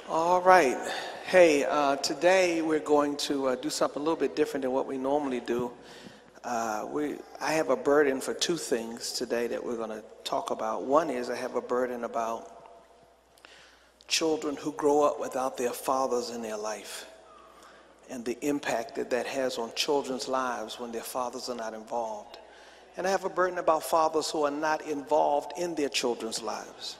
All right. Hey, today we're going to do something a little bit different than what we normally do. I have a burden for two things today that we're going to talk about. One is I have a burden about children who grow up without their fathers in their life and the impact that that has on children's lives when their fathers are not involved. And I have a burden about fathers who are not involved in their children's lives.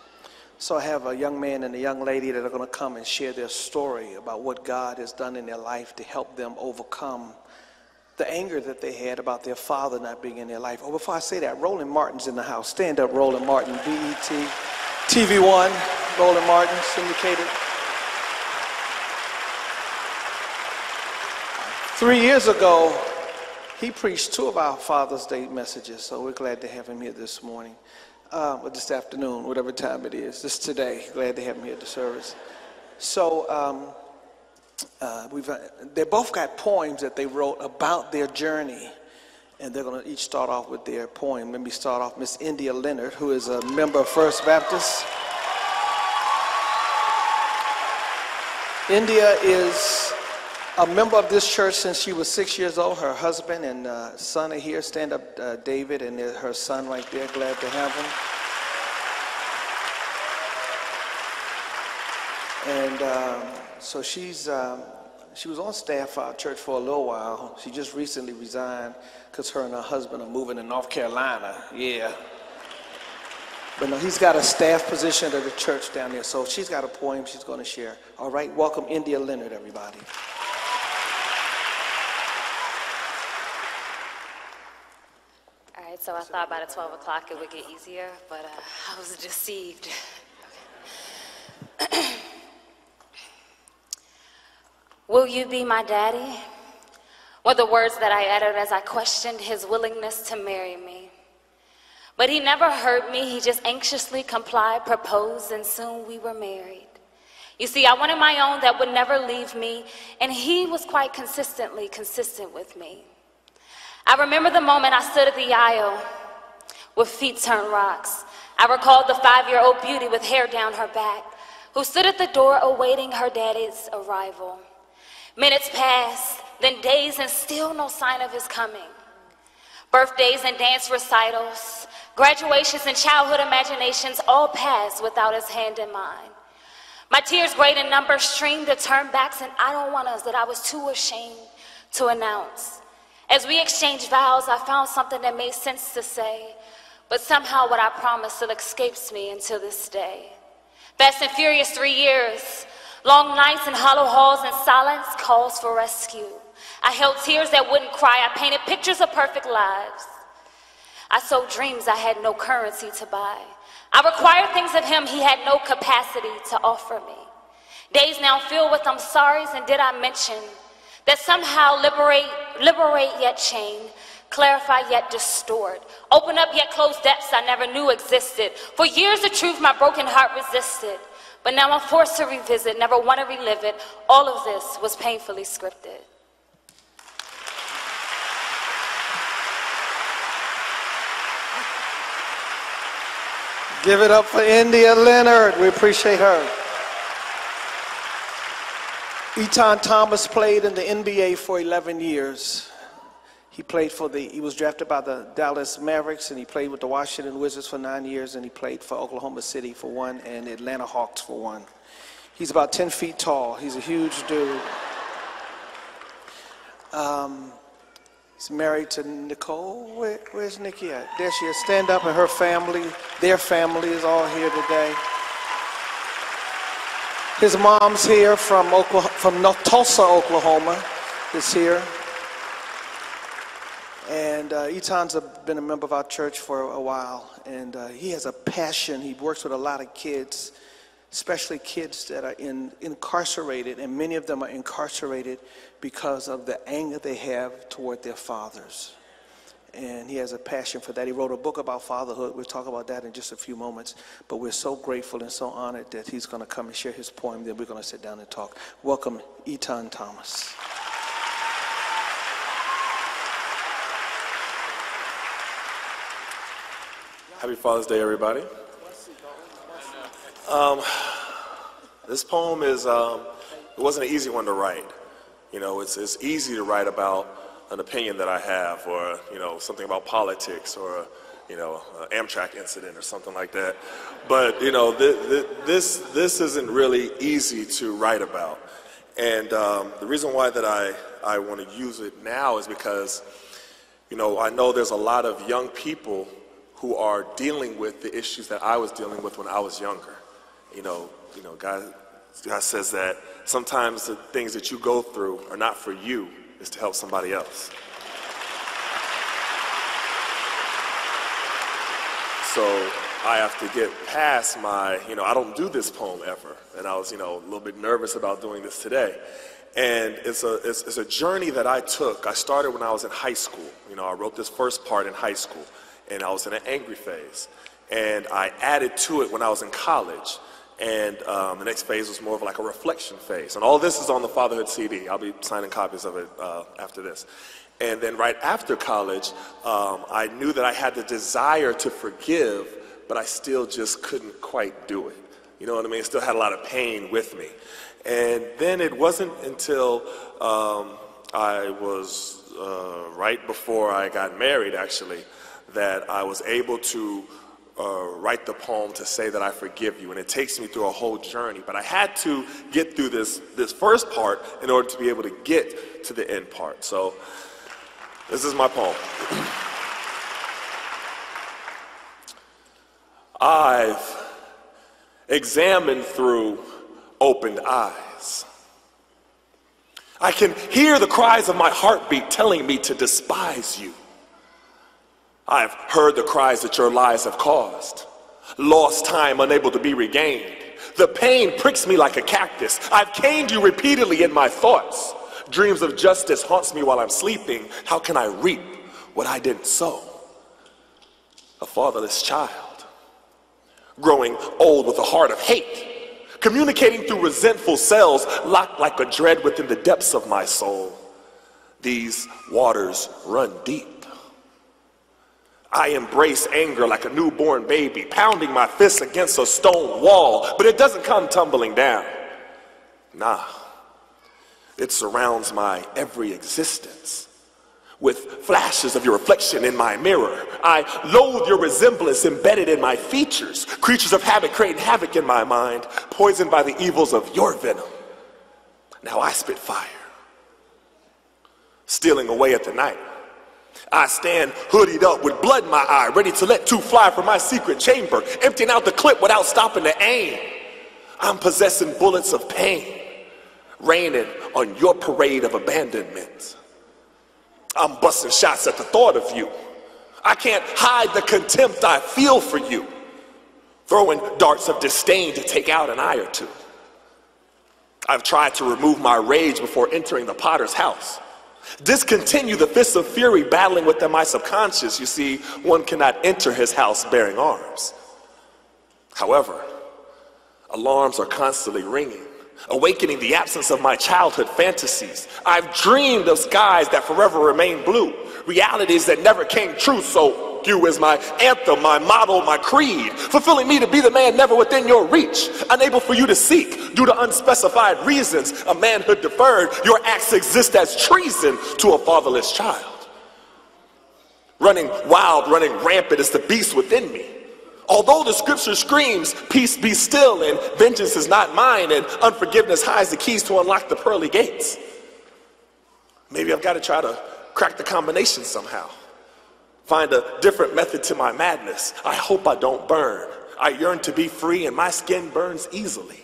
So I have a young man and a young lady that are going to come and share their story about what God has done in their life to help them overcome the anger that they had about their father not being in their life. Oh, before I say that, Roland Martin's in the house. Stand up, Roland Martin, BET, TV1, Roland Martin, syndicated. 3 years ago, he preached two of our Father's Day messages, so we're glad to have him here this morning. Or this afternoon, whatever time it is, just today. Glad to have him here at the service. So they both got poems that they wrote about their journey, and they're going to each start off with their poem. Let me start off Miss Endia Leonard, who is a member of First Baptist. Endia is a member of this church since she was 6 years old. Her husband and son are here. Stand up, David, and her son right there. Glad to have him. And so she was on staff for our church for a little while. She just recently resigned because her and her husband are moving to North Carolina. Yeah. But no, he's got a staff position at the church down there. So she's got a poem she's going to share. All right, welcome Endia Leonard, everybody. So I thought by the 12 o'clock it would get easier, but I was deceived. Will you be my daddy? Were the words that I uttered as I questioned his willingness to marry me. But he never heard me, he just anxiously complied, proposed, and soon we were married. You see, I wanted my own that would never leave me, and he was quite consistently consistent with me. I remember the moment I stood at the aisle with feet turned rocks. I recalled the 5-year-old beauty with hair down her back, who stood at the door awaiting her daddy's arrival. Minutes passed, then days, and still no sign of his coming. Birthdays and dance recitals, graduations and childhood imaginations all passed without his hand in mine. My tears, great in number, streamed to turn backs, and I don't want us that I was too ashamed to announce. As we exchanged vows, I found something that made sense to say, but somehow what I promised still escapes me until this day. Fast and furious 3 years, long nights in hollow halls and silence calls for rescue. I held tears that wouldn't cry. I painted pictures of perfect lives. I sowed dreams I had no currency to buy. I required things of him he had no capacity to offer me. Days now filled with I'm sorries, and did I mention that somehow liberate yet chain, clarify yet distort, open up yet close depths I never knew existed. For years the truth my broken heart resisted, but now I'm forced to revisit, never want to relive it. All of this was painfully scripted. Give it up for Endia Leonard. We appreciate her. Etan Thomas played in the NBA for 11 years. He was drafted by the Dallas Mavericks, and he played with the Washington Wizards for 9 years, and he played for Oklahoma City for 1 and Atlanta Hawks for 1. He's about 10 feet tall. He's a huge dude. He's married to Nicole. Where's Nikki at? There she is. Stand up, and her family, their family is all here today. His mom's here from Tulsa, Oklahoma, is here. And Etan's been a member of our church for a while, and he has a passion. He works with a lot of kids, especially kids that are incarcerated, and many of them are incarcerated because of the anger they have toward their fathers. And he has a passion for that. He wrote a book about fatherhood. We'll talk about that in just a few moments. But we're so grateful and so honored that he's going to come and share his poem. Then we're going to sit down and talk. Welcome, Etan Thomas. Happy Father's Day, everybody. This poem is, it wasn't an easy one to write. You know, it's easy to write about an opinion that I have, or, you know, something about politics, or, you know, an Amtrak incident or something like that. But, you know, this isn't really easy to write about. And the reason why that I want to use it now is because, you know, I know there's a lot of young people who are dealing with the issues that I was dealing with when I was younger. You know, God says that sometimes the things that you go through are not for you, it's to help somebody else. So I have to get past my, you know, I don't do this poem ever. And I was, you know, a little bit nervous about doing this today. And it's a journey that I took. I started when I was in high school. You know, I wrote this first part in high school, and I was in an angry phase. And I added to it when I was in college. And the next phase was more of like a reflection phase. And all this is on the Fatherhood CD. I'll be signing copies of it after this. And then right after college, I knew that I had the desire to forgive, but I still just couldn't quite do it. You know what I mean? I still had a lot of pain with me. And then it wasn't until I was right before I got married, actually, that I was able to write the poem to say that I forgive you. And it takes me through a whole journey. But I had to get through this first part in order to be able to get to the end part. So this is my poem. I've examined through opened eyes. I can hear the cries of my heartbeat telling me to despise you. I've heard the cries that your lies have caused. Lost time unable to be regained. The pain pricks me like a cactus. I've caned you repeatedly in my thoughts. Dreams of justice haunts me while I'm sleeping. How can I reap what I didn't sow? A fatherless child, growing old with a heart of hate, communicating through resentful cells, locked like a dread within the depths of my soul. These waters run deep. I embrace anger like a newborn baby, pounding my fists against a stone wall, but it doesn't come tumbling down. Nah, it surrounds my every existence with flashes of your reflection in my mirror. I loathe your resemblance embedded in my features, creatures of habit creating havoc in my mind, poisoned by the evils of your venom. Now I spit fire, stealing away at the night. I stand hoodied up with blood in my eye, ready to let two fly from my secret chamber, emptying out the clip without stopping to aim. I'm possessing bullets of pain, raining on your parade of abandonment. I'm busting shots at the thought of you. I can't hide the contempt I feel for you, throwing darts of disdain to take out an eye or two. I've tried to remove my rage before entering the potter's house. Discontinue the fists of fury battling within my subconscious. You see, one cannot enter his house bearing arms. However, alarms are constantly ringing, awakening the absence of my childhood fantasies. I've dreamed of skies that forever remain blue, realities that never came true. So you is my anthem, my motto, my creed, fulfilling me to be the man never within your reach, unable for you to seek due to unspecified reasons, a manhood deferred. Your acts exist as treason to a fatherless child. Running wild, running rampant is the beast within me. Although the scripture screams, peace be still, and vengeance is not mine, and unforgiveness hides the keys to unlock the pearly gates. Maybe I've got to try to crack the combination somehow. Find a different method to my madness. I hope I don't burn. I yearn to be free and my skin burns easily.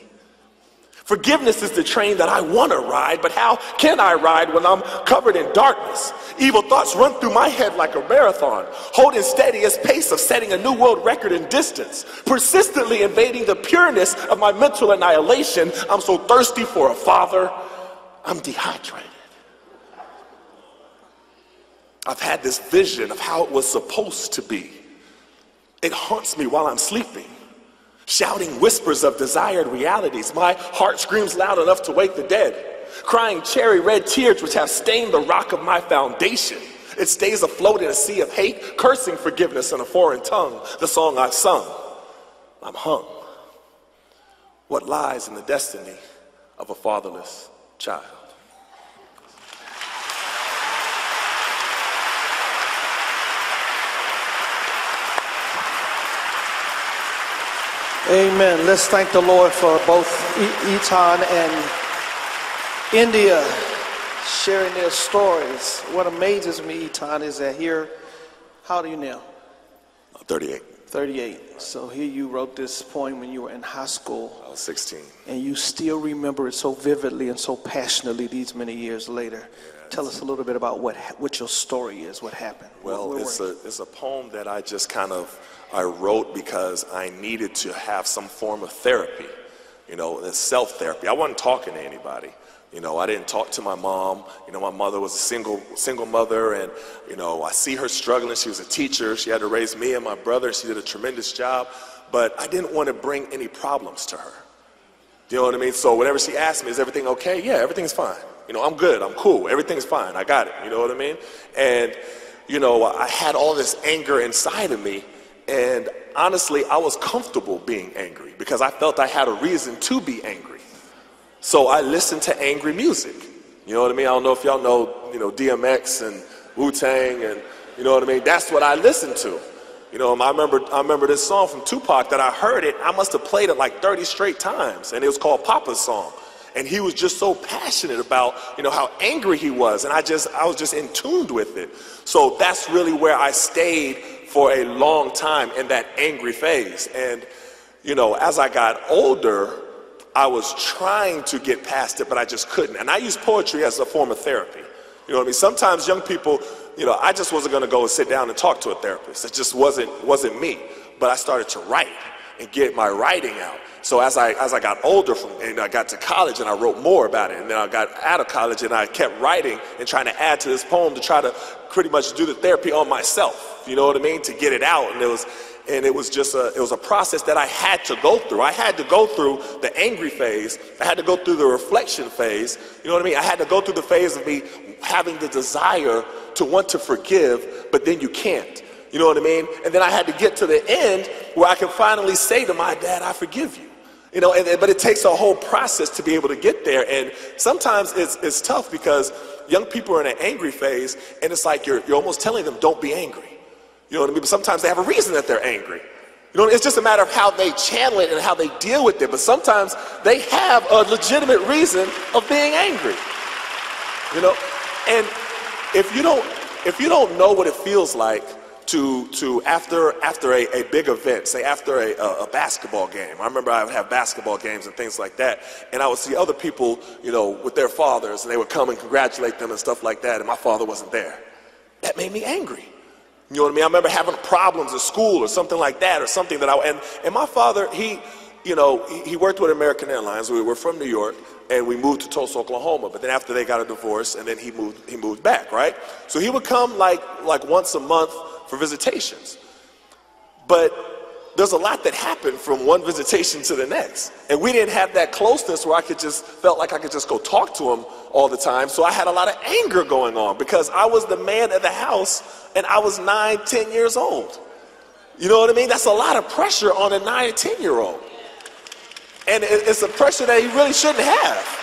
Forgiveness is the train that I want to ride, but how can I ride when I'm covered in darkness? Evil thoughts run through my head like a marathon, holding steady as pace of setting a new world record in distance, persistently invading the pureness of my mental annihilation. I'm so thirsty for a father, I'm dehydrated. I've had this vision of how it was supposed to be. It haunts me while I'm sleeping, shouting whispers of desired realities. My heart screams loud enough to wake the dead, crying cherry red tears which have stained the rock of my foundation. It stays afloat in a sea of hate, cursing forgiveness in a foreign tongue. The song I've sung, I'm hung. what lies in the destiny of a fatherless child. Amen. Let's thank the Lord for both Etan and Endia sharing their stories. What amazes me, Etan, is that here, how old are you now? 38. 38. So here you wrote this poem when you were in high school. I was 16. And you still remember it so vividly and so passionately these many years later. Yes. Tell us a little bit about what your story is, what happened. Well, it's a poem that I just I wrote because I needed to have some form of therapy, self-therapy. I wasn't talking to anybody. I didn't talk to my mom. My mother was a single mother, and, I see her struggling. She was a teacher. She had to raise me and my brother. She did a tremendous job, but I didn't want to bring any problems to her. You know what I mean? So whenever she asked me, is everything okay? Yeah, everything's fine. I'm good. I'm cool. Everything's fine. I got it. You know what I mean? And, I had all this anger inside of me, and honestly, I was comfortable being angry because I felt I had a reason to be angry. So I listened to angry music. You know what I mean? I don't know if y'all know, DMX and Wu-Tang and, you know what I mean? That's what I listened to. I remember this song from Tupac that I heard it. I must have played it like 30 straight times, and it was called Papa's Song. And he was just so passionate about, how angry he was, and I was just in tune with it. So that's really where I stayed for a long time in that angry phase. And, as I got older, I was trying to get past it, but I just couldn't. And I use poetry as a form of therapy. You know what I mean? Sometimes young people, I just wasn't going to go and sit down and talk to a therapist. It just wasn't me. But I started to write and get my writing out. So as I got older, and I got to college, and I wrote more about it. And then I got out of college, and I kept writing and trying to add to this poem to try to pretty much do the therapy on myself. You know what I mean? To get it out. And it was just a process that I had to go through. I had to go through the angry phase. I had to go through the reflection phase. You know what I mean? I had to go through the phase of me having the desire to want to forgive, but then you can't. You know what I mean? And then I had to get to the end where I can finally say to my dad, I forgive you. But it takes a whole process to be able to get there. And sometimes it's tough because young people are in an angry phase, and it's like you're almost telling them, don't be angry. You know what I mean? But sometimes they have a reason that they're angry. It's just a matter of how they channel it and how they deal with it. But sometimes they have a legitimate reason of being angry. And if you don't know what it feels like to after a big event, say after a basketball game. I remember I would have basketball games and things like that, and I would see other people, with their fathers, and they would come and congratulate them and stuff like that, and my father wasn't there. That made me angry. You know what I mean? I remember having problems at school or something like that, or something that and my father, he worked with American Airlines. We were from New York, and we moved to Tulsa, Oklahoma. But then after they got a divorce, and then he moved back, right? So he would come like once a month for visitations. But there's a lot that happened from one visitation to the next. And we didn't have that closeness where felt like I could just go talk to him all the time. So I had a lot of anger going on because I was the man of the house, and I was 9, 10 years old. You know what I mean? That's a lot of pressure on a 9 or 10-year-old. And it's a pressure that he really shouldn't have.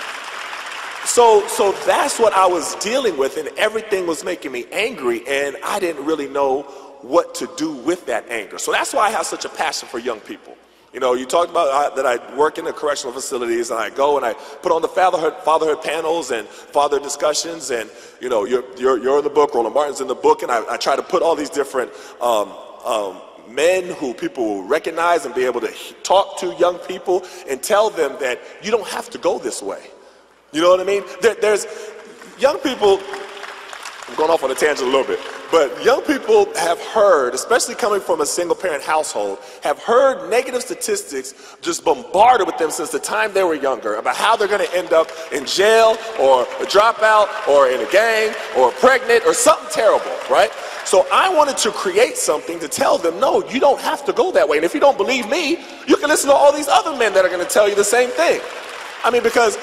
So that's what I was dealing with, and everything was making me angry, and I didn't really know what to do with that anger. So that's why I have such a passion for young people. You talked about that I work in the correctional facilities, and I go and I put on the fatherhood panels and father discussions, and you're in the book, Roland Martin's in the book, and I try to put all these different men who people will recognize and be able to talk to young people and tell them that you don't have to go this way. You know what I mean? There's young people, I'm going off on a tangent a little bit, but young people have heard, especially coming from a single parent household, have heard negative statistics just bombarded with them since the time they were younger about how they're going to end up in jail or a dropout or in a gang or pregnant or something terrible, right? So I wanted to create something to tell them, no, you don't have to go that way. And if you don't believe me, you can listen to all these other men that are going to tell you the same thing. I mean, because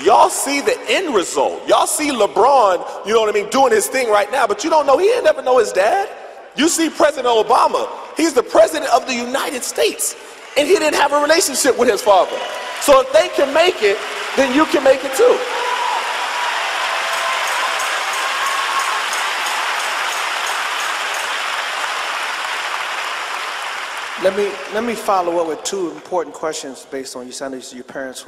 y'all see the end result. Y'all see LeBron, you know what I mean, doing his thing right now, but you don't know, he didn't ever know his dad. You see President Obama, he's the president of the United States, and he didn't have a relationship with his father. So if they can make it, then you can make it too. Let me follow up with two important questions based on you said your parents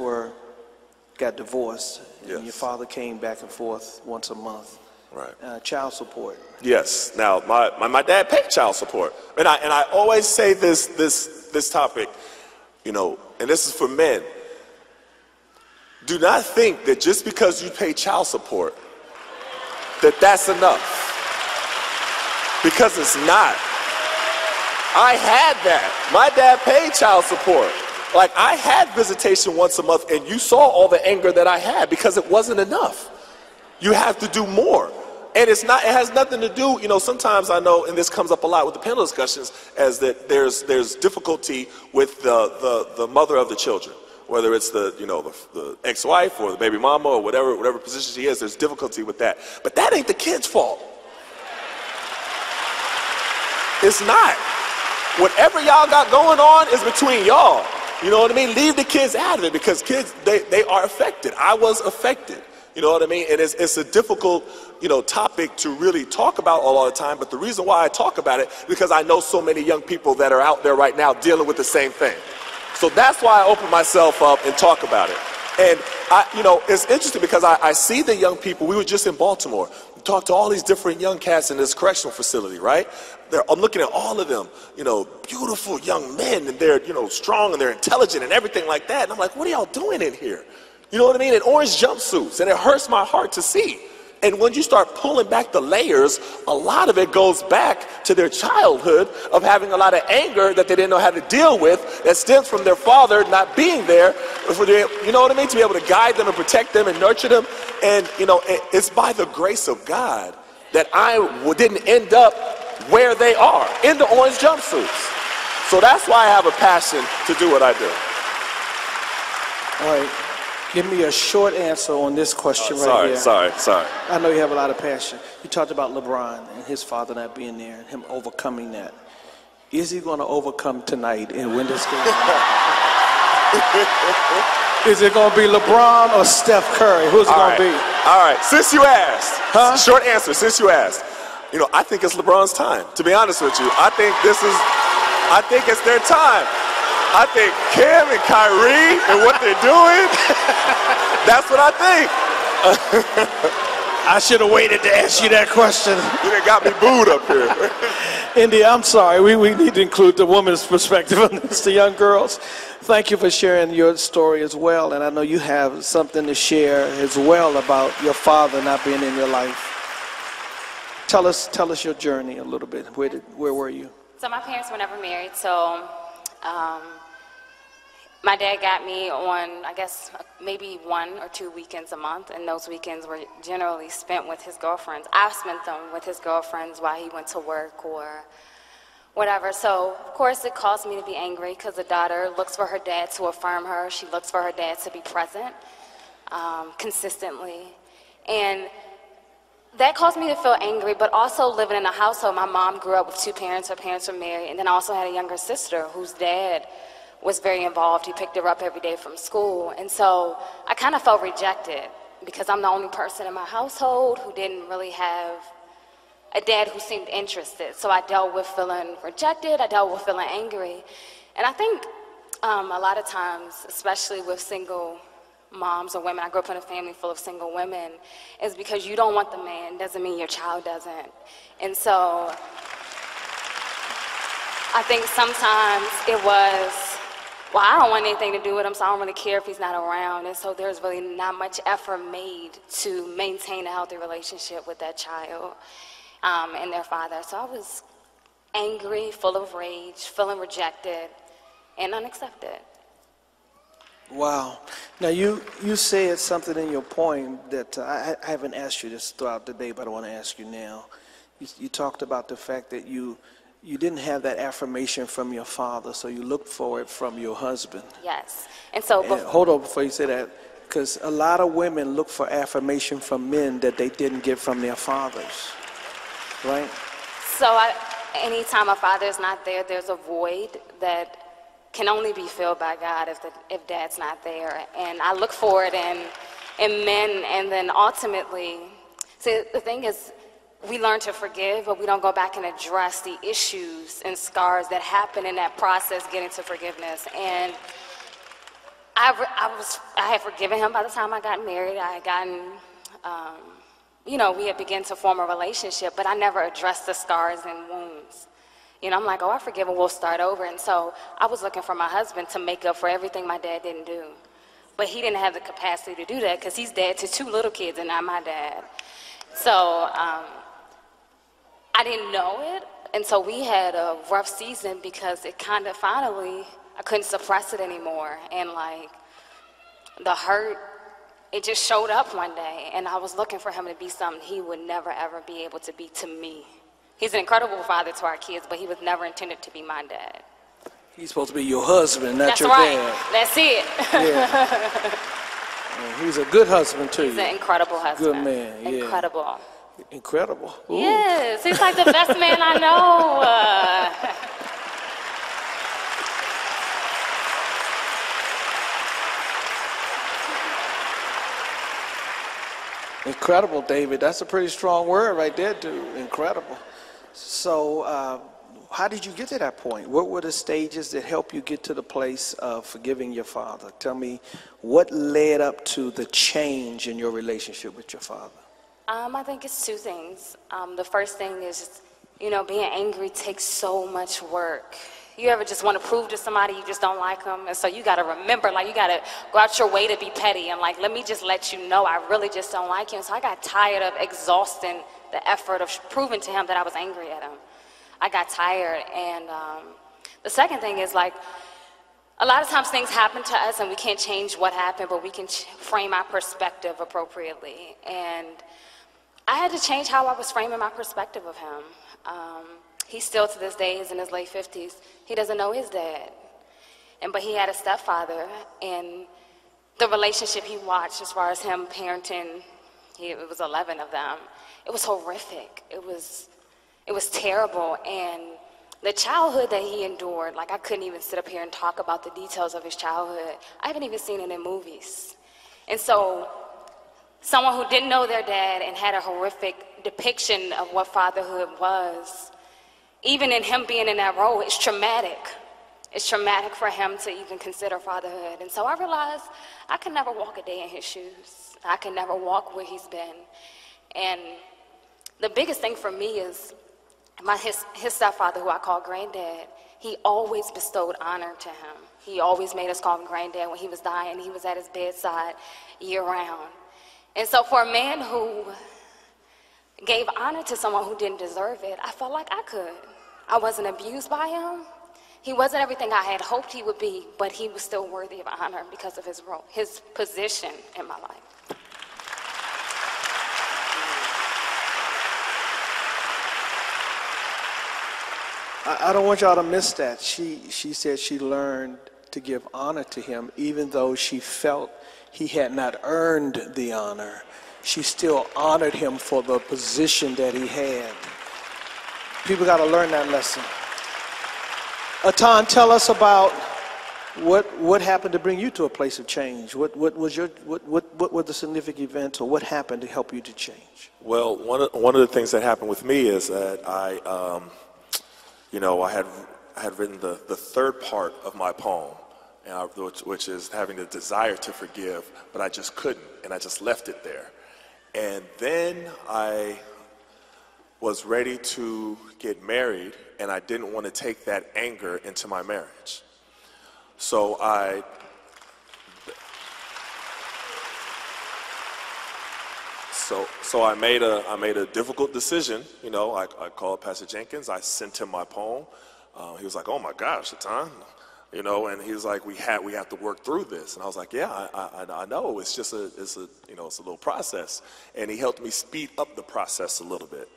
got divorced, Yes. and your father came back and forth once a month. Right. Child support. Yes. Now, my dad paid child support, and I always say this topic, you know, and this is for men. Do not think that just because you pay child support that's enough, because it's not. I had that. My dad paid child support. Like, I had visitation once a month, and you saw all the anger that I had because it wasn't enough. You have to do more. And it has nothing to do, you know, sometimes I know, and this comes up a lot with the panel discussions, as that there's difficulty with the mother of the children. Whether it's the ex-wife or the baby mama or whatever position she is, there's difficulty with that. But that ain't the kid's fault. It's not. Whatever y'all got going on is between y'all. You know what I mean? Leave the kids out of it, because kids, they are affected. I was affected. You know what I mean? And it's a difficult, you know, topic to really talk about all the time. But the reason why I talk about it, because I know so many young people that are out there right now dealing with the same thing. So that's why I open myself up and talk about it. And you know, it's interesting because I see the young people. We were just in Baltimore. We talked to all these different young cats in this correctional facility, right? I'm looking at all of them, you know, beautiful young men, and they're, you know, strong and they're intelligent and everything like that. And I'm like, what are y'all doing in here? You know what I mean? In orange jumpsuits, and it hurts my heart to see. And when you start pulling back the layers, a lot of it goes back to their childhood of having a lot of anger that they didn't know how to deal with, that stems from their father not being there for their, you know what I mean, to be able to guide them and protect them and nurture them. And, you know, it's by the grace of God that I didn't end up where they are, in the orange jumpsuits. So that's why I have a passion to do what I do. All right. Give me a short answer on this question right here. Sorry. I know you have a lot of passion. You talked about LeBron and his father not being there and him overcoming that. Is he going to overcome tonight and win this game? Is it going to be LeBron or Steph Curry? Who's it going to be? All right. Since you asked, short answer, since you asked, you know, I think it's LeBron's time. To be honest with you, I think it's their time. I think Kim and Kyrie and what they're doing, that's what I think. I should have waited to ask you that question. You done got me booed up here. Endia, I'm sorry. We need to include the woman's perspective on this, the young girls. Thank you for sharing your story as well. And I know you have something to share as well about your father not being in your life. Tell us your journey a little bit. Where were you? So my parents were never married, so my dad got me on, I guess, maybe 1 or 2 weekends a month, and those weekends were generally spent with his girlfriends. I spent them with his girlfriends while he went to work or whatever. So, of course, it caused me to be angry because the daughter looks for her dad to affirm her. She looks for her dad to be present consistently. And that caused me to feel angry, but also living in a household. My mom grew up with 2 parents. Her parents were married. And then I also had a younger sister whose dad was very involved. He picked her up every day from school. And so I kind of felt rejected because I'm the only person in my household who didn't really have a dad who seemed interested. So I dealt with feeling rejected. I dealt with feeling angry. And I think a lot of times, especially with single moms or women, I grew up in a family full of single women, is because you don't want the man doesn't mean your child doesn't. And so I think sometimes it was, well, I don't want anything to do with him, so I don't really care if he's not around. And so there's really not much effort made to maintain a healthy relationship with that child and their father. So I was angry, full of rage, feeling rejected and unaccepted. Wow. Now, you said something in your poem that I haven't asked you this throughout the day, but I want to ask you now. You talked about the fact that you didn't have that affirmation from your father, so you looked for it from your husband. Yes. And so hold on before you say that, because a lot of women look for affirmation from men that they didn't get from their fathers, right? So anytime a father is not there, there's a void that can only be filled by God if Dad's not there. And I look for it in men, and then ultimately, see, the thing is, we learn to forgive, but we don't go back and address the issues and scars that happen in that process getting to forgiveness. And I had forgiven him by the time I got married. I had gotten, we had begun to form a relationship, but I never addressed the scars and wounds. I'm like, oh, I forgive and we'll start over. And so I was looking for my husband to make up for everything my dad didn't do. But he didn't have the capacity to do that because he's dad to 2 little kids and not my dad. So I didn't know it. And so we had a rough season because it kind of finally, I couldn't suppress it anymore. And like the hurt, it just showed up one day. And I was looking for him to be something he would never, ever be able to be to me. He's an incredible father to our kids, but he was never intended to be my dad. He's supposed to be your husband, not That's your right. dad. That's it. Yeah. He's a good husband, too. He's an incredible husband. Good man, yeah. Incredible. Incredible. Ooh. Yes, he's like the best man I know. Incredible, David. That's a pretty strong word right there, dude. Incredible. So how did you get to that point? What were the stages that helped you get to the place of forgiving your father? Tell me, what led up to the change in your relationship with your father? I think it's 2 things. The first thing is, being angry takes so much work. You ever just want to prove to somebody you just don't like them? And so you got to remember, like, you got to go out your way to be petty and, like, let me just let you know I really just don't like you. And so I got tired of exhausting the effort of proving to him that I was angry at him. I got tired. And the second thing is, like, a lot of times things happen to us and we can't change what happened, but we can frame our perspective appropriately. And I had to change how I was framing my perspective of him. He still, to this day, is in his late 50s. He doesn't know his dad. But he had a stepfather, and the relationship he watched as far as him parenting, it was 11 of them. It was horrific. It was terrible. And the childhood that he endured, like, I couldn't even sit up here and talk about the details of his childhood. I haven't even seen it in movies. And so someone who didn't know their dad and had a horrific depiction of what fatherhood was, even in him being in that role, it's traumatic. It's traumatic for him to even consider fatherhood. And so I realized I could never walk a day in his shoes. I could never walk where he's been. And the biggest thing for me is his stepfather, who I call Granddad, he always bestowed honor to him. He always made us call him Granddad. When he was dying, he was at his bedside year-round. And so for a man who gave honor to someone who didn't deserve it, I felt like I could. I wasn't abused by him. He wasn't everything I had hoped he would be, but he was still worthy of honor because of his role, his position in my life. I don't want y'all to miss that. She said she learned to give honor to him even though she felt he had not earned the honor. She still honored him for the position that he had. People got to learn that lesson. Etan, tell us about what happened to bring you to a place of change. What were the significant events, or what happened to help you to change? Well, one of the things that happened with me is that I had written the third part of my poem, which is having the desire to forgive, but I just couldn't, and I just left it there. And then I was ready to get married, and I didn't want to take that anger into my marriage. So I made a difficult decision. I called Pastor Jenkins. I sent him my poem. He was like, "Oh my gosh, Etan," and he was like, "We have to work through this." And I was like, "Yeah, I know. It's just it's a little process." And he helped me speed up the process a little bit.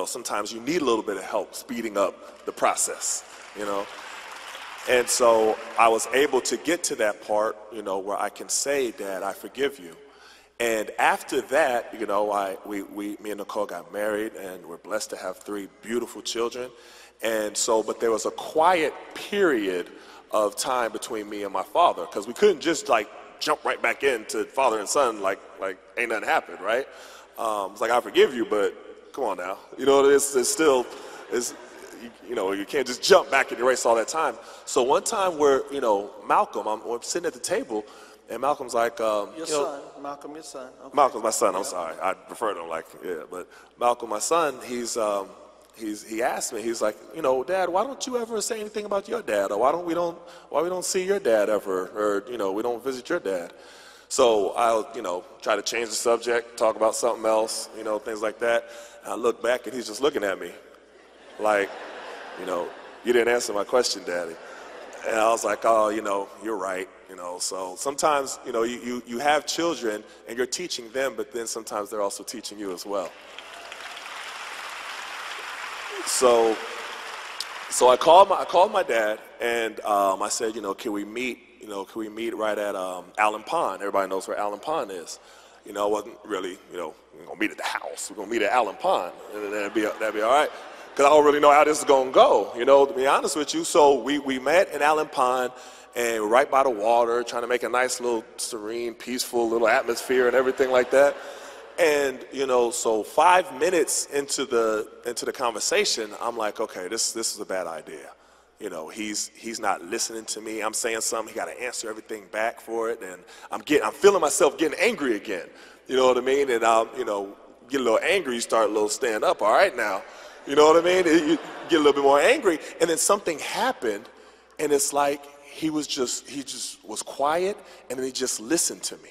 Sometimes you need a little bit of help speeding up the process. And so I was able to get to that part, where I can say, "Dad, I forgive you." And after that, me and Nicole got married, and we're blessed to have 3 beautiful children. And so, but there was a quiet period of time between me and my father, because we couldn't just like jump right back into father and son like ain't nothing happened, right? It's like, I forgive you, but come on now. You know, it's still, you know, you can't just jump back and erase all that time. So one time where, you know, Malcolm, I'm sitting at the table, and Malcolm's like, Your son, Malcolm, your son. Okay. Malcolm's my son, I'm sorry. I prefer to like, yeah, but Malcolm, my son, he asked me, he's like, you know, Dad, why don't you ever say anything about your dad? Or why we don't see your dad ever? Or, you know, we don't visit your dad. So I'll, you know, try to change the subject, talk about something else, you know, things like that. And I look back and he's just looking at me like, you know, you didn't answer my question, Daddy. And I was like, oh, you know, you're right. You know, so sometimes, you know, you have children and you're teaching them, but then sometimes they're also teaching you as well. So I called my dad, and I said, you know, can we meet right at Allen Pond? Everybody knows where Allen Pond is. You know, it wasn't really, you know, we're gonna meet at the house. We're gonna meet at Allen Pond, and that'd be all right. Because I don't really know how this is gonna go, you know, to be honest with you. So we met in Allen Pond, and we're right by the water, trying to make a nice little serene, peaceful little atmosphere and everything like that. And, you know, so 5 minutes into the conversation, I'm like, okay, this is a bad idea. You know, he's not listening to me. I'm saying something, he got to answer everything back for it, and I'm feeling myself getting angry again. You know what I mean? And you know, get a little angry, you start a little stand up. All right now, you know what I mean? You get a little bit more angry, and then something happened, and it's like he just was quiet, and then he just listened to me.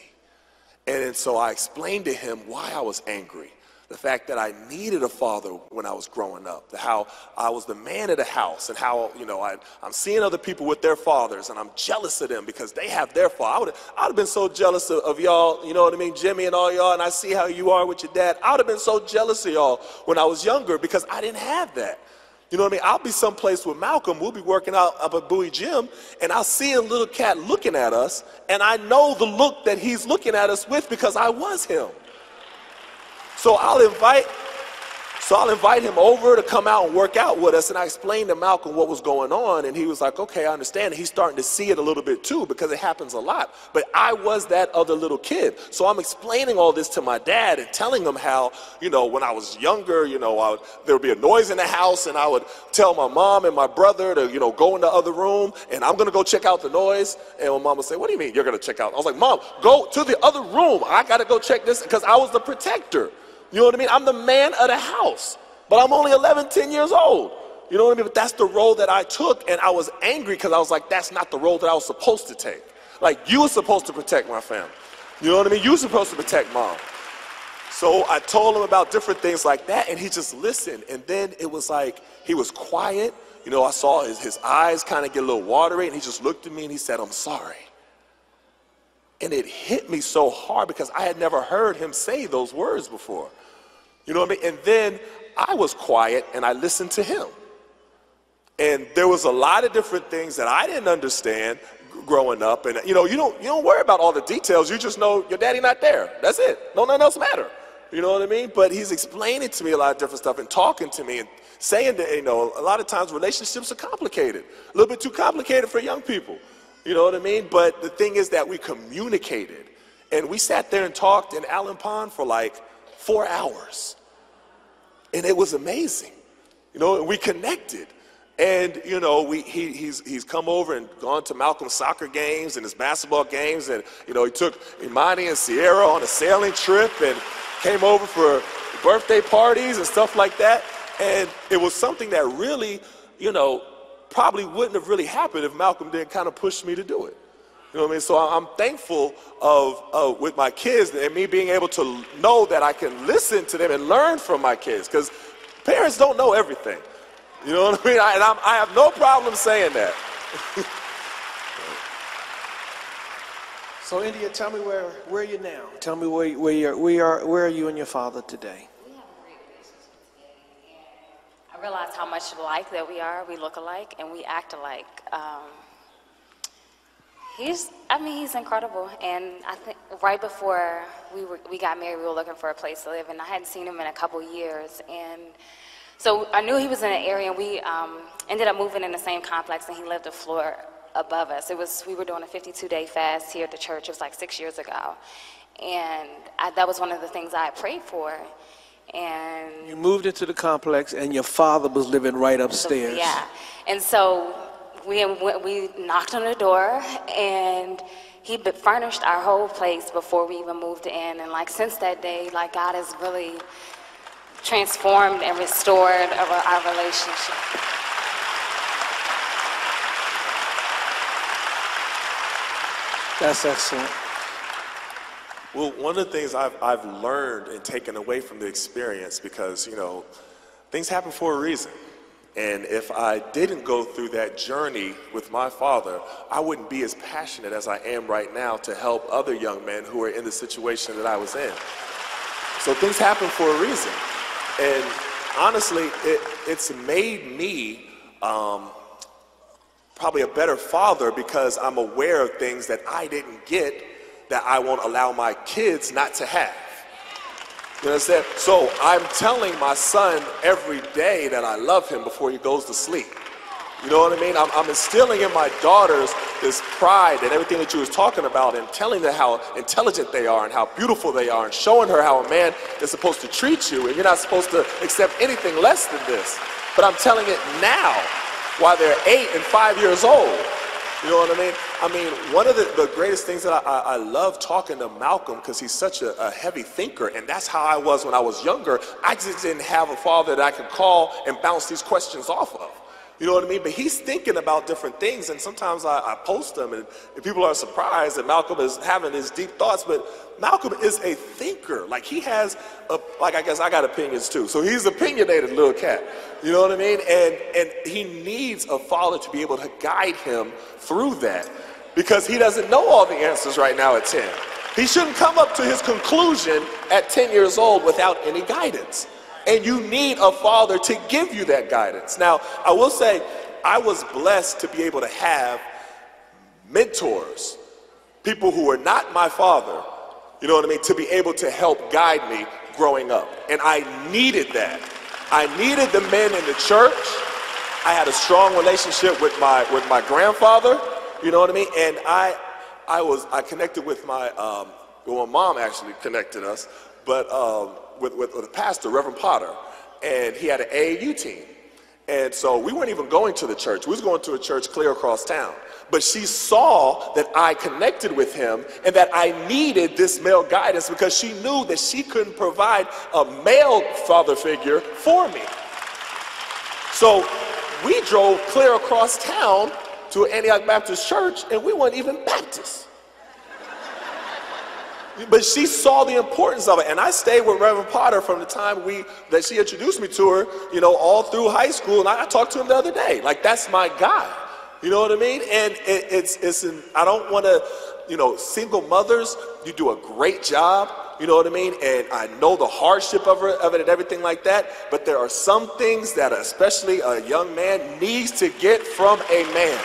And then so I explained to him why I was angry. The fact that I needed a father when I was growing up, how I was the man of the house, and how, you know, I'm seeing other people with their fathers, and I'm jealous of them because they have their father. I'd have been so jealous of y'all, you know what I mean, Jimmy and all y'all, and I see how you are with your dad. I would have been so jealous of y'all when I was younger because I didn't have that. You know what I mean? I'll be someplace with Malcolm, we'll be working out up at Bowie Gym, and I'll see a little cat looking at us, and I know the look that he's looking at us with because I was him. So I'll invite him over to come out and work out with us, and I explained to Malcolm what was going on, and he was like, okay, I understand. And he's starting to see it a little bit too, because it happens a lot. But I was that other little kid. So I'm explaining all this to my dad and telling him how, you know, when I was younger, you know, there would be a noise in the house, and I would tell my mom and my brother to, you know, go in the other room, and I'm going to go check out the noise. And my mom would say, what do you mean you're going to check out? I was like, Mom, go to the other room. I got to go check this, because I was the protector. You know what I mean? I'm the man of the house, but I'm only 11, 10 years old. You know what I mean? But that's the role that I took, and I was angry because I was like, that's not the role that I was supposed to take. Like, you were supposed to protect my family. You know what I mean? You were supposed to protect Mom. So I told him about different things like that, and he just listened. And then it was like, he was quiet. You know, I saw his eyes kind of get a little watery, and he just looked at me and he said, I'm sorry. And it hit me so hard because I had never heard him say those words before. You know what I mean? And then I was quiet and I listened to him. And there was a lot of different things that I didn't understand growing up. And you know, you don't worry about all the details. You just know your daddy not there. That's it. No, nothing else matter. You know what I mean? But he's explaining to me a lot of different stuff and talking to me and saying that, you know, a lot of times relationships are complicated. A little bit too complicated for young people. You know what I mean? But the thing is that we communicated. And we sat there and talked in Allen Pond for like 4 hours. And it was amazing. You know, and we connected. And, you know, he's come over and gone to Malcolm's soccer games and his basketball games. And, you know, he took Imani and Sierra on a sailing trip and came over for birthday parties and stuff like that. And it was something that really, you know, probably wouldn't have really happened if Malcolm didn't kind of push me to do it. You know what I mean? So I'm thankful of with my kids and me being able to know that I can listen to them and learn from my kids, because parents don't know everything. You know what I mean? I have no problem saying that. So Endia, tell me where are you now? Tell me where are you and your father today? We have a great relationship together, and I realize how much alike that we are. We look alike and we act alike. He's incredible, and I think right before we got married, we were looking for a place to live, and I hadn't seen him in a couple years, and So I knew he was in an area, and we ended up moving in the same complex, and he lived a floor above us. We were doing a 52-day fast here at the church. It was like 6 years ago. And that was one of the things I prayed for. And you moved into the complex, and your father was living right upstairs. Yeah. And so we knocked on the door, and he furnished our whole place before we even moved in. And like since that day, like God has really transformed and restored our relationship. That's excellent. Well, one of the things I've learned and taken away from the experience, because, you know, things happen for a reason. And if I didn't go through that journey with my father, I wouldn't be as passionate as I am right now to help other young men who are in the situation that I was in. So things happen for a reason. And honestly, it's made me probably a better father, because I'm aware of things that I didn't get that I won't allow my kids not to have. You understand? So I'm telling my son every day that I love him before he goes to sleep. You know what I mean? I'm instilling in my daughters this pride and everything that you was talking about, and telling them how intelligent they are and how beautiful they are, and showing her how a man is supposed to treat you, and you're not supposed to accept anything less than this. But I'm telling it now, while they're 8 and 5 years old. You know what I mean? I mean, one of the greatest things that I love talking to Malcolm, because he's such a heavy thinker, and that's how I was when I was younger. I just didn't have a father that I could call and bounce these questions off of. You know what I mean? But he's thinking about different things, and sometimes I post them, and people are surprised that Malcolm is having his deep thoughts, but Malcolm is a thinker. Like, he has, I guess I got opinions too, so he's an opinionated little cat. You know what I mean? And he needs a father to be able to guide him through that, because he doesn't know all the answers right now at 10. He shouldn't come up to his conclusion at 10 years old without any guidance. And you need a father to give you that guidance. Now, I will say, I was blessed to be able to have mentors, people who were not my father, you know what I mean, to be able to help guide me growing up. And I needed that. I needed the men in the church. I had a strong relationship with my grandfather, you know what I mean? And I connected with my mom actually connected us, but with a pastor, Reverend Potter, and he had an AAU team. And so we weren't even going to the church. We was going to a church clear across town. But she saw that I connected with him and that I needed this male guidance, because she knew that she couldn't provide a male father figure for me. So we drove clear across town to Antioch Baptist Church, and we weren't even Baptists. But she saw the importance of it, and I stayed with Reverend Potter from the time that she introduced me to her, you know, all through high school, and I talked to him the other day. Like, that's my guy, you know what I mean? And I don't want to, you know, single mothers, you do a great job, you know what I mean? And I know the hardship of it and everything like that, but there are some things that especially a young man needs to get from a man.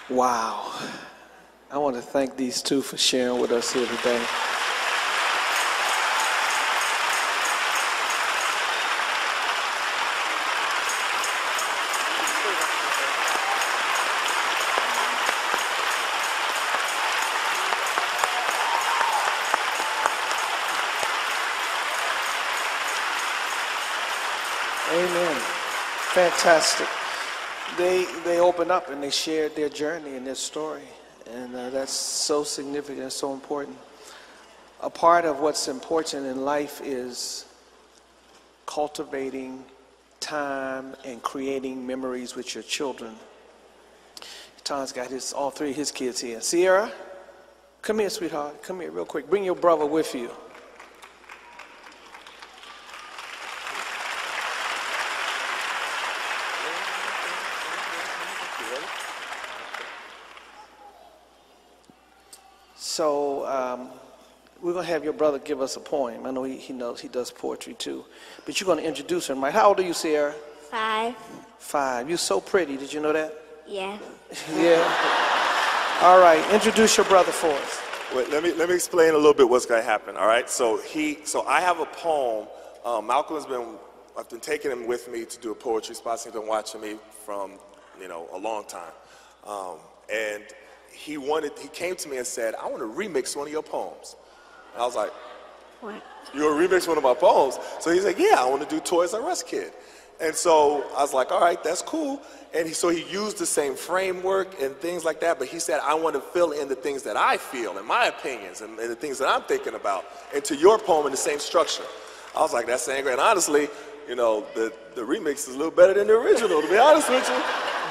Wow. I want to thank these two for sharing with us here today. Amen. Fantastic. They opened up and they shared their journey and their story, and that's so significant and so important. A part of what's important in life is cultivating time and creating memories with your children. Etan's got all three of his kids here. Sierra, come here, sweetheart. Come here real quick. Bring your brother with you. So we're going to have your brother give us a poem. I know he knows he does poetry too. But you're going to introduce him, right? How old are you, Sierra? 5. 5. You're so pretty. Did you know that? Yeah. Yeah. All right, introduce your brother for us. Wait, let me explain a little bit what's going to happen. All right, so I have a poem. I've been taking him with me to do a poetry spot. He's been watching me from, a long time. And he came to me and said, I want to remix one of your poems. And I was like, what? You want to remix one of my poems? So he's like, yeah, I want to do Toys R Us Kid. And so I was like, all right, that's cool. And so he used the same framework and things like that, but he said, I want to fill in the things that I feel and my opinions and the things that I'm thinking about into your poem in the same structure. I was like, that's angry. And honestly, the remix is a little better than the original, to be honest with you.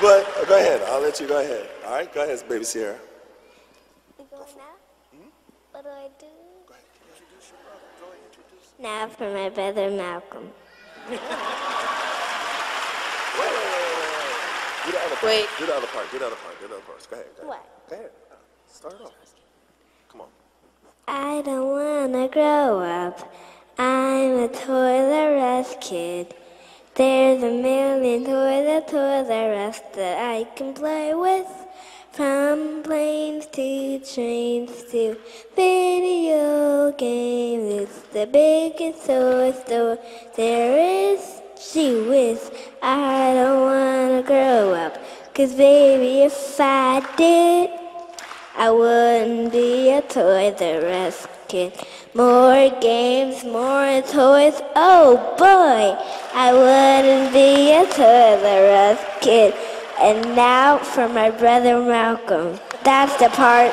But go ahead, I'll let you go ahead. All right, go ahead, baby Sierra. You going now? What do I do? Go ahead, introduce your brother. Go ahead, introduce him. Now for my brother Malcolm. Do the other part. Wait. Do the other part. Go ahead. What? Go ahead. Start it off. Come on. I don't wanna grow up. I'm a Toys R Us kid. There's a million toys at Toys R Us that I can play with. From planes to trains to video games. It's the biggest toy store there is. Gee whiz, I don't wanna grow up, 'cause baby, if I did, I wouldn't be a Toys R Us kid. More games, more toys, oh boy, I wouldn't be a Toys R Us kid. And now for my brother Malcolm. That's the part.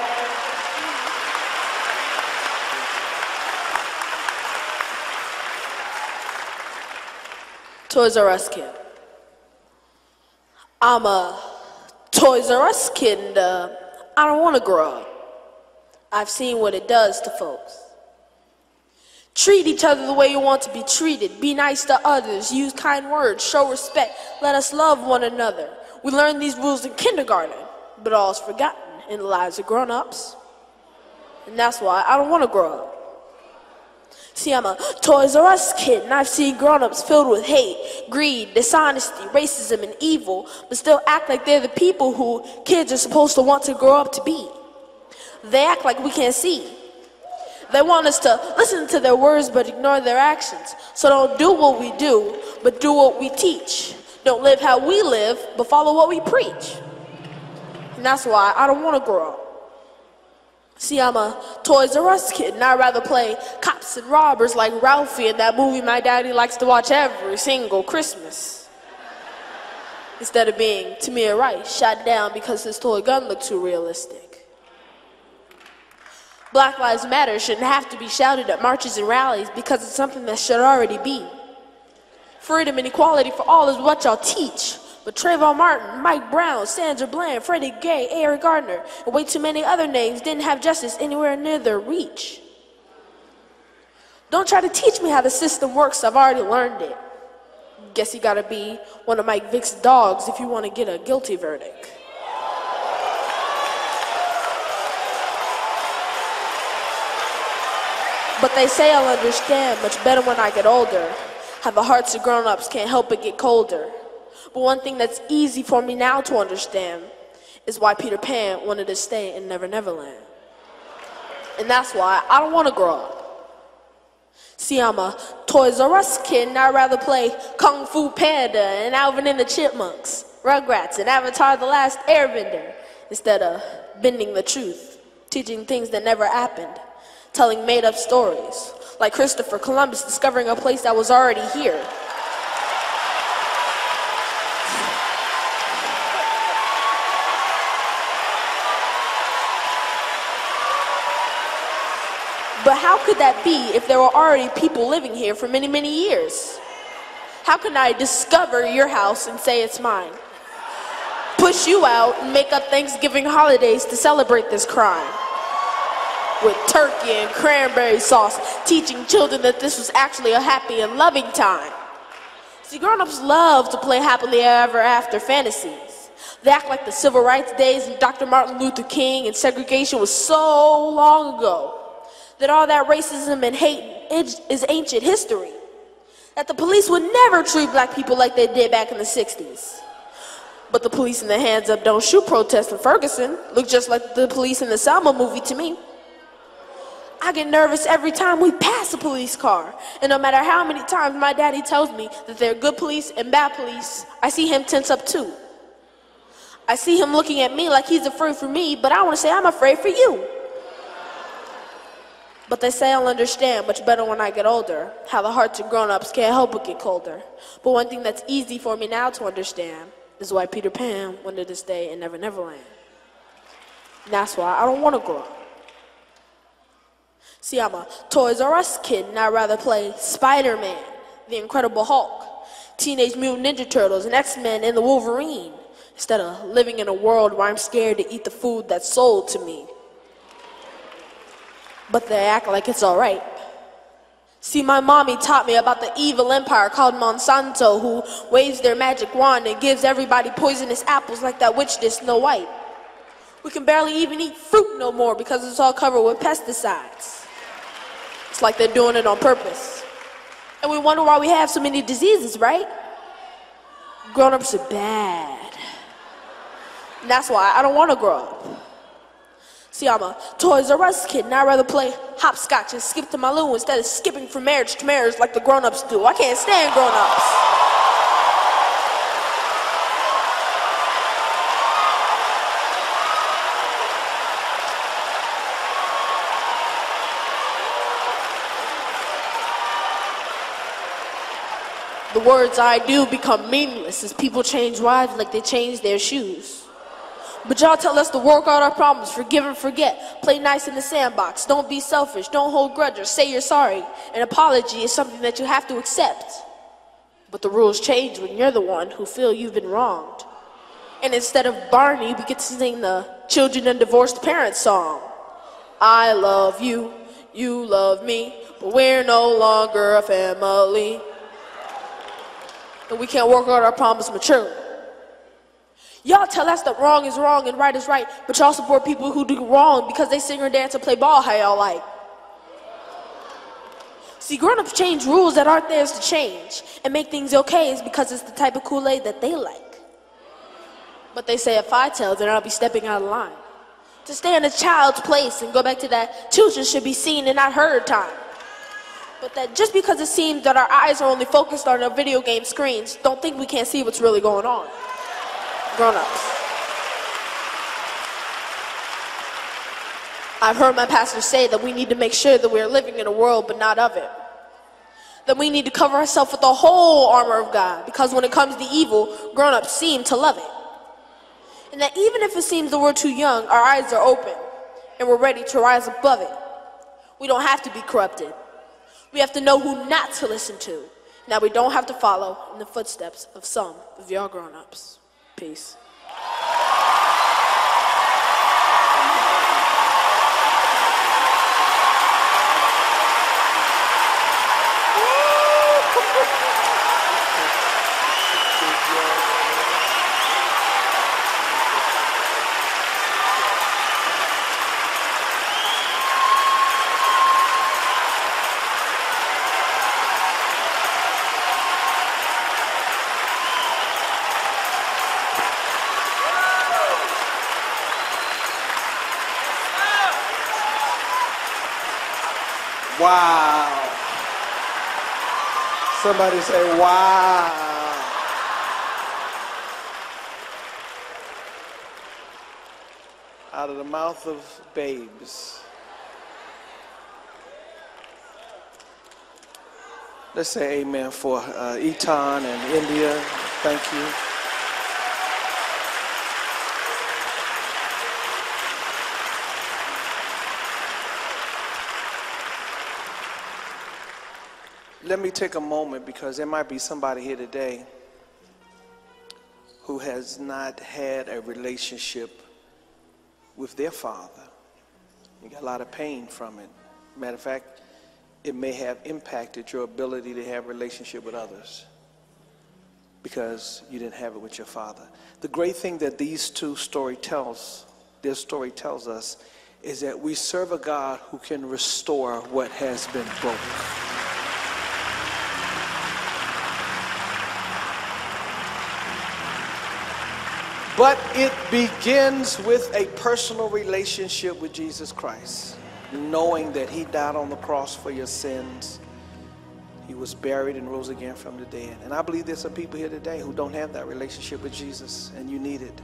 Toys R Us kid. I'm a Toys R Us kid and I don't want to grow up. I've seen what it does to folks. Treat each other the way you want to be treated. Be nice to others. Use kind words. Show respect. Let us love one another. We learn these rules in kindergarten, but all is forgotten in the lives of grown-ups. And that's why I don't want to grow up. See, I'm a Toys R Us kid, and I've seen grown-ups filled with hate, greed, dishonesty, racism, and evil, but still act like they're the people who kids are supposed to want to grow up to be. They act like we can't see. They want us to listen to their words but ignore their actions. So don't do what we do, but do what we teach. Don't live how we live, but follow what we preach. And that's why I don't want to grow up. See, I'm a Toys R Us kid, and I'd rather play cops and robbers like Ralphie in that movie my daddy likes to watch every single Christmas. Instead of being Tamir Rice, shot down because his toy gun looked too realistic. Black Lives Matter shouldn't have to be shouted at marches and rallies because it's something that should already be. Freedom and equality for all is what y'all teach. But Trayvon Martin, Mike Brown, Sandra Bland, Freddie Gray, Eric Gardner, and way too many other names didn't have justice anywhere near their reach. Don't try to teach me how the system works, I've already learned it. Guess you gotta be one of Mike Vick's dogs if you want to get a guilty verdict. But they say I'll understand much better when I get older. How the hearts of grown-ups can't help but get colder. But one thing that's easy for me now to understand is why Peter Pan wanted to stay in Never Never Land. And that's why I don't want to grow up. See, I'm a Toys R Us kid, and I'd rather play Kung Fu Panda and Alvin and the Chipmunks, Rugrats, and Avatar the Last Airbender, instead of bending the truth, teaching things that never happened, telling made-up stories, like Christopher Columbus discovering a place that was already here. But how could that be if there were already people living here for many, many years? How can I discover your house and say it's mine? Push you out and make up Thanksgiving holidays to celebrate this crime. With turkey and cranberry sauce, teaching children that this was actually a happy and loving time. See, grown-ups love to play happily ever after fantasies. They act like the civil rights days and Dr. Martin Luther King and segregation was so long ago, that all that racism and hate is ancient history. That the police would never treat black people like they did back in the 60s. But the police in the hands up don't shoot protest in Ferguson look just like the police in the Selma movie to me. I get nervous every time we pass a police car. And no matter how many times my daddy tells me that there are good police and bad police, I see him tense up too. I see him looking at me like he's afraid for me, but I want to say I'm afraid for you. But they say I'll understand much better when I get older, how the hearts of grown-ups can't help but get colder. But one thing that's easy for me now to understand is why Peter Pan wanted to stay in Never Never Land. And that's why I don't want to grow up. See, I'm a Toys R Us kid, and I'd rather play Spider-Man, the Incredible Hulk, Teenage Mutant Ninja Turtles, and X-Men, and the Wolverine, instead of living in a world where I'm scared to eat the food that's sold to me. But they act like it's all right. See, my mommy taught me about the evil empire called Monsanto, who waves their magic wand and gives everybody poisonous apples like that witch did Snow White. We can barely even eat fruit no more because it's all covered with pesticides. It's like they're doing it on purpose. And we wonder why we have so many diseases, right? Grown-ups are bad. And that's why I don't want to grow up. See, I'm a Toys R Us kid, and I'd rather play hopscotch and skip to my loo instead of skipping from marriage to marriage like the grown-ups do. I can't stand grown-ups. The words I do become meaningless as people change wives like they change their shoes. But y'all tell us to work out our problems, forgive and forget, play nice in the sandbox, don't be selfish, don't hold grudges, say you're sorry. An apology is something that you have to accept. But the rules change when you're the one who feel you've been wronged. And instead of Barney, we get to sing the Children and Divorced Parents song. I love you, you love me, but we're no longer a family. And we can't work out our problems maturely. Y'all tell us that wrong is wrong and right is right, but y'all support people who do wrong because they sing or dance or play ball how y'all like. See, grown-ups change rules that aren't theirs to change and make things okay is because it's the type of Kool-Aid that they like. But they say if I tell, then I'll be stepping out of line. To stay in a child's place and go back to that children should be seen and not heard time. But that just because it seems that our eyes are only focused on our video game screens, don't think we can't see what's really going on. Grown-ups. I've heard my pastor say that we need to make sure that we're living in a world but not of it. That we need to cover ourselves with the whole armor of God, because when it comes to evil, grown-ups seem to love it. And that even if it seems that we're too young, our eyes are open and we're ready to rise above it. We don't have to be corrupted. We have to know who not to listen to. Now we don't have to follow in the footsteps of some of y'all grown-ups. Peace. Wow. Somebody say, wow. Out of the mouth of babes. Let's say amen for Etan and Endia. Thank you. Let me take a moment because there might be somebody here today who has not had a relationship with their father. You got a lot of pain from it. Matter of fact, it may have impacted your ability to have a relationship with others because you didn't have it with your father. The great thing that these two story tells us is that we serve a God who can restore what has been broken. But it begins with a personal relationship with Jesus Christ, knowing that he died on the cross for your sins. He was buried and rose again from the dead. And I believe there's some people here today who don't have that relationship with Jesus, and you need it.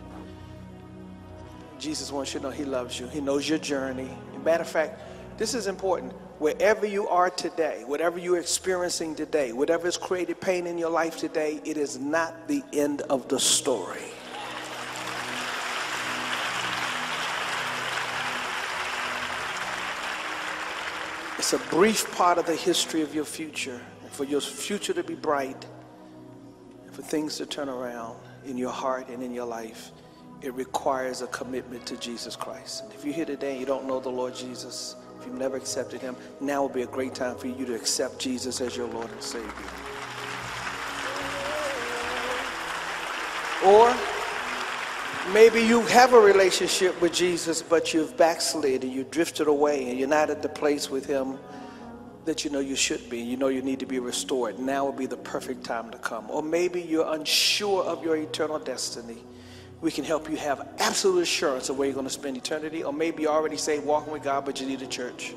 Jesus wants you to know he loves you. He knows your journey. As a matter of fact, this is important. Wherever you are today, whatever you're experiencing today, whatever has created pain in your life today, it is not the end of the story. It's a brief part of the history of your future. And for your future to be bright, and for things to turn around in your heart and in your life, it requires a commitment to Jesus Christ. And if you're here today and you don't know the Lord Jesus, if you've never accepted him, now would be a great time for you to accept Jesus as your Lord and Savior. Or maybe you have a relationship with Jesus, but you've backslid and you drifted away and you're not at the place with him that you know you should be. You know you need to be restored. Now would be the perfect time to come. Or maybe you're unsure of your eternal destiny. We can help you have absolute assurance of where you're going to spend eternity. Or maybe you already say walking with God, but you need a church.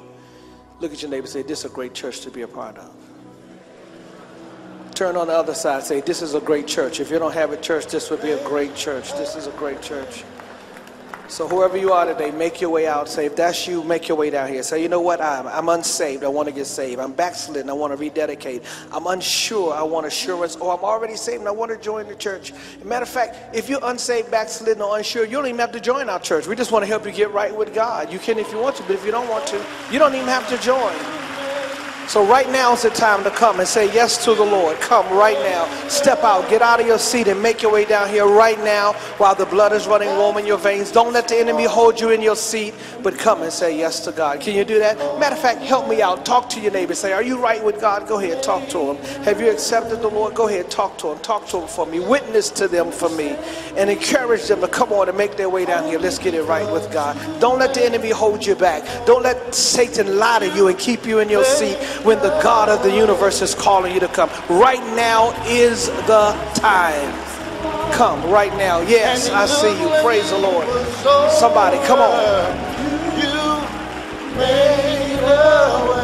Look at your neighbor and say, this is a great church to be a part of. Turn on the other side and say, this is a great church. If you don't have a church, this would be a great church. This is a great church. So whoever you are today, make your way out. Say, if that's you, make your way down here. Say, you know what? I'm unsaved. I want to get saved. I'm backslidden. I want to rededicate. I'm unsure. I want assurance. Or I'm already saved and I want to join the church. As a matter of fact, if you're unsaved, backslidden, or unsure, you don't even have to join our church. We just want to help you get right with God. You can if you want to, but if you don't want to, you don't even have to join. So right now is the time to come and say yes to the Lord. Come right now. Step out. Get out of your seat and make your way down here right now while the blood is running warm in your veins. Don't let the enemy hold you in your seat, but come and say yes to God. Can you do that? Matter of fact, help me out. Talk to your neighbor. Say, are you right with God? Go ahead. Talk to him. Have you accepted the Lord? Go ahead. Talk to him. Talk to him for me. Witness to them for me. And encourage them to come on and make their way down here. Let's get it right with God. Don't let the enemy hold you back. Don't let Satan lie to you and keep you in your seat when the God of the universe is calling you to come. Right now is the time. Come right now. Yes, I see you. Praise the Lord. Somebody, come on. You made a way.